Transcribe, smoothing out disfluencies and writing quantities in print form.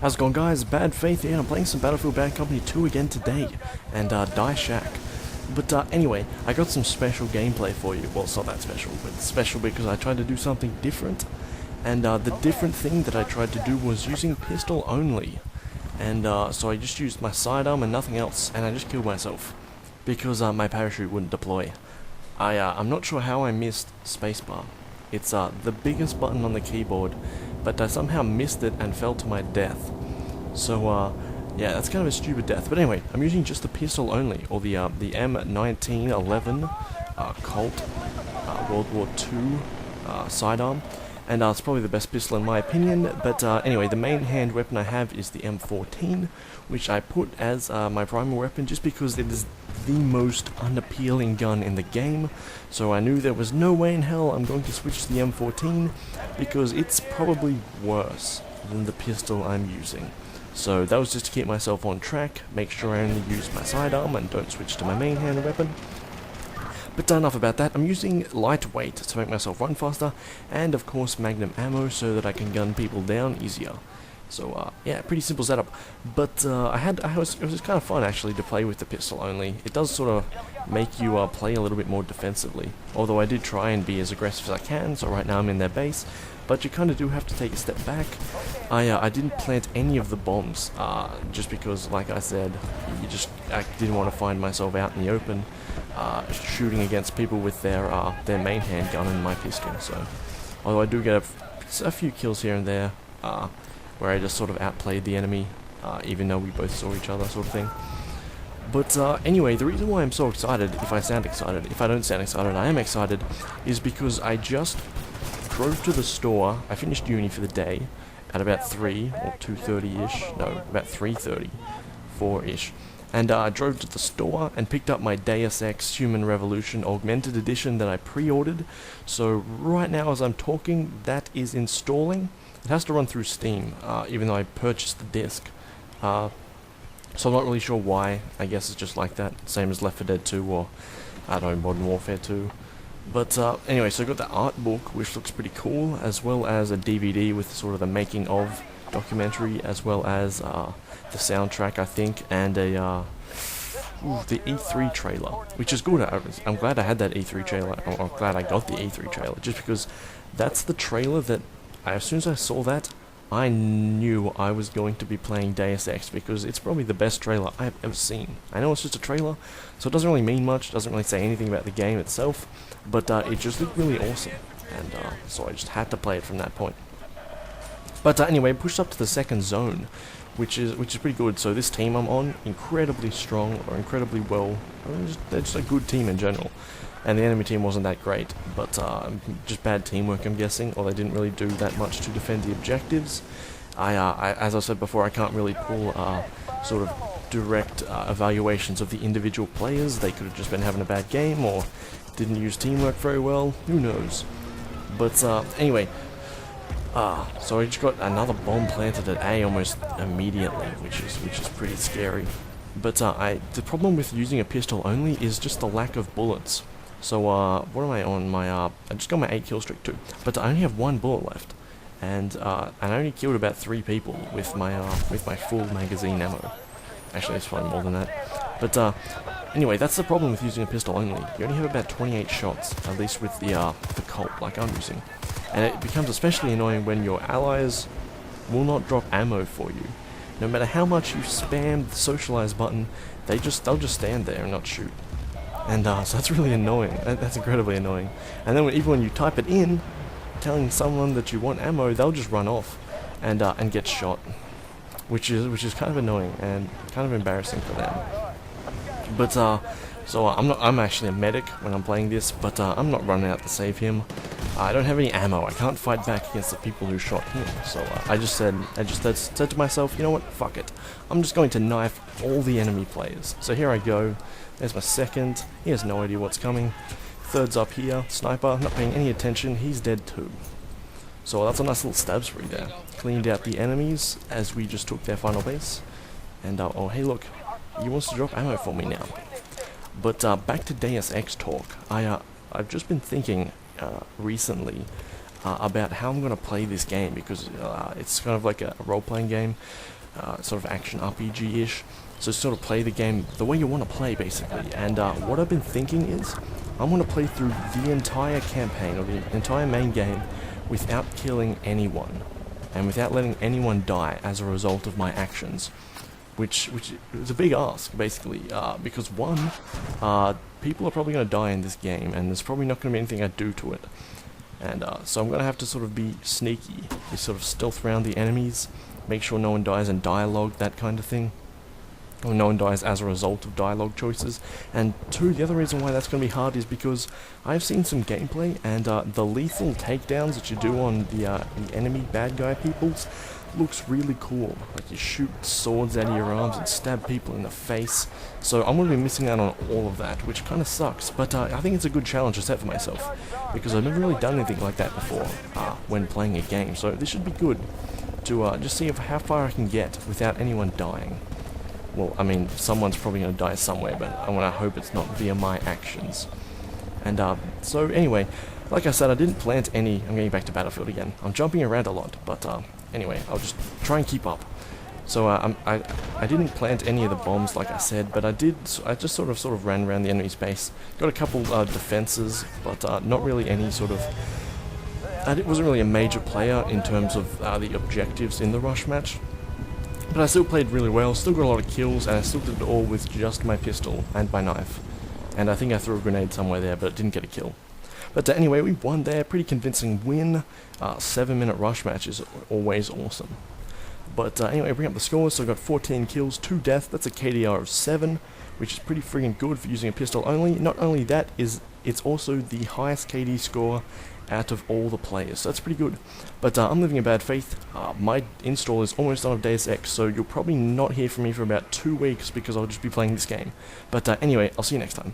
How's it going, guys? Bad Faith here, and I'm playing some Battlefield Bad Company 2 again today, and Die Shack. But anyway, I got some special gameplay for you. Well, it's not that special, but it's special because I tried to do something different. And the different thing that I tried to do was using pistol only. And so I just used my sidearm and nothing else, and I just killed myself. Because my parachute wouldn't deploy. I'm not sure how I missed spacebar. It's the biggest button on the keyboard, but I somehow missed it and fell to my death. So yeah, that's kind of a stupid death. But anyway, I'm using just the pistol only, or the M1911 Colt World War II sidearm. And it's probably the best pistol in my opinion, but anyway, the main hand weapon I have is the M14, which I put as my primary weapon just because it is the most unappealing gun in the game, so I knew there was no way in hell I'm going to switch to the M14, because it's probably worse than the pistol I'm using. So that was just to keep myself on track, make sure I only use my sidearm and don't switch to my main hand weapon. But enough about that. I'm using lightweight to make myself run faster, and of course magnum ammo so that I can gun people down easier. So yeah, pretty simple setup. But it was kind of fun actually to play with the pistol only. It does sort of make you play a little bit more defensively. Although I did try and be as aggressive as I can. So right now I'm in their base, but you kind of do have to take a step back. I didn't plant any of the bombs just because, like I said, I didn't want to find myself out in the open. Shooting against people with their main handgun and my pistol. So, although I do get a few kills here and there, where I just sort of outplayed the enemy, even though we both saw each other, sort of thing. But anyway, the reason why I'm so excited, if I sound excited, if I don't sound excited, I am excited, is because I just drove to the store. I finished uni for the day at about 3 or 2:30ish. No, about 3:30, 4ish. And I drove to the store and picked up my Deus Ex Human Revolution Augmented Edition that I pre-ordered. So right now as I'm talking, that is installing. It has to run through Steam, even though I purchased the disc. So I'm not really sure why. I guess it's just like that, same as Left 4 Dead 2 or, I don't know, Modern Warfare 2. But anyway, so I got the art book, which looks pretty cool, as well as a DVD with sort of the making of documentary, as well as the soundtrack, I think, and the E3 trailer, which is good. I'm glad I had that E3 trailer. I'm glad I got the E3 trailer, just because that's the trailer that, as soon as I saw that, I knew I was going to be playing Deus Ex, because it's probably the best trailer I have ever seen. I know it's just a trailer, so it doesn't really mean much, doesn't really say anything about the game itself, but it just looked really awesome, and so I just had to play it from that point. But anyway, pushed up to the second zone, which is pretty good. So this team I'm on, incredibly strong, or incredibly well. They're just a good team in general. And the enemy team wasn't that great, but just bad teamwork, I'm guessing, or they didn't really do that much to defend the objectives. As I said before, I can't really pull sort of direct evaluations of the individual players. They could have just been having a bad game, or didn't use teamwork very well. Who knows? But anyway. So I just got another bomb planted at A almost immediately, which is pretty scary. But the problem with using a pistol only is just the lack of bullets. So what am I on? I just got my 8 kill streak too, but I only have 1 bullet left, and I only killed about 3 people with my full magazine ammo. Actually, it's probably more than that. But anyway, that's the problem with using a pistol only. You only have about 28 shots, at least with the Colt like I'm using. And it becomes especially annoying when your allies will not drop ammo for you. No matter how much you spam the socialize button, they'll just stand there and not shoot. And so that's really annoying. That's incredibly annoying. And then even when you type it in, telling someone that you want ammo, they'll just run off and get shot, which is kind of annoying and kind of embarrassing for them. But so I'm actually a medic when I'm playing this, but I'm not running out to save him. I don't have any ammo. I can't fight back against the people who shot him. So I just said to myself, you know what? Fuck it. I'm just going to knife all the enemy players. So here I go. There's my second. He has no idea what's coming. Third's up here. Sniper, not paying any attention. He's dead too. So that's a nice little stab spree there. Cleaned out the enemies as we just took their final base. And oh hey look, he wants to drop ammo for me now. But back to Deus Ex talk. I've just been thinking recently about how I'm going to play this game, because it's kind of like a role-playing game, sort of action RPG-ish. So sort of play the game the way you want to play, basically. And what I've been thinking is, I'm going to play through the entire campaign, or the entire main game, without killing anyone, and without letting anyone die as a result of my actions. Which is a big ask, basically, because one, people are probably going to die in this game, and there's probably not going to be anything I do to it. And so I'm going to have to sort of be sneaky, be sort of stealth around the enemies, make sure no one dies in dialogue, that kind of thing. Or no one dies as a result of dialogue choices. And two, the other reason why that's going to be hard is because I've seen some gameplay, and the lethal takedowns that you do on the enemy bad guy peoples looks really cool. Like, you shoot swords out of your arms and stab people in the face. So I'm going to be missing out on all of that, which kind of sucks. But I think it's a good challenge to set for myself, because I've never really done anything like that before when playing a game. So this should be good to just see how far I can get without anyone dying. Well, I mean, someone's probably going to die somewhere, but I want to hope it's not via my actions. And so anyway, like I said, I didn't plant any. I'm getting back to Battlefield again. I'm jumping around a lot, but anyway, I'll just try and keep up. So I didn't plant any of the bombs, like I said, but I just sort of ran around the enemy's base. Got a couple defenses, but not really any sort of. I wasn't really a major player in terms of the objectives in the rush match. But I still played really well, still got a lot of kills, and I still did it all with just my pistol and my knife. And I think I threw a grenade somewhere there, but it didn't get a kill. But anyway, we won there, pretty convincing win. 7-minute rush match is always awesome. But anyway, bring up the scores. So I got 14 kills, 2 deaths, that's a KDR of 7, which is pretty friggin' good for using a pistol only. Not only that, it's also the highest KD score out of all the players, so that's pretty good. But I'm living in bad faith. My install is almost done of Deus Ex, so you'll probably not hear from me for about 2 weeks, because I'll just be playing this game. But anyway, I'll see you next time.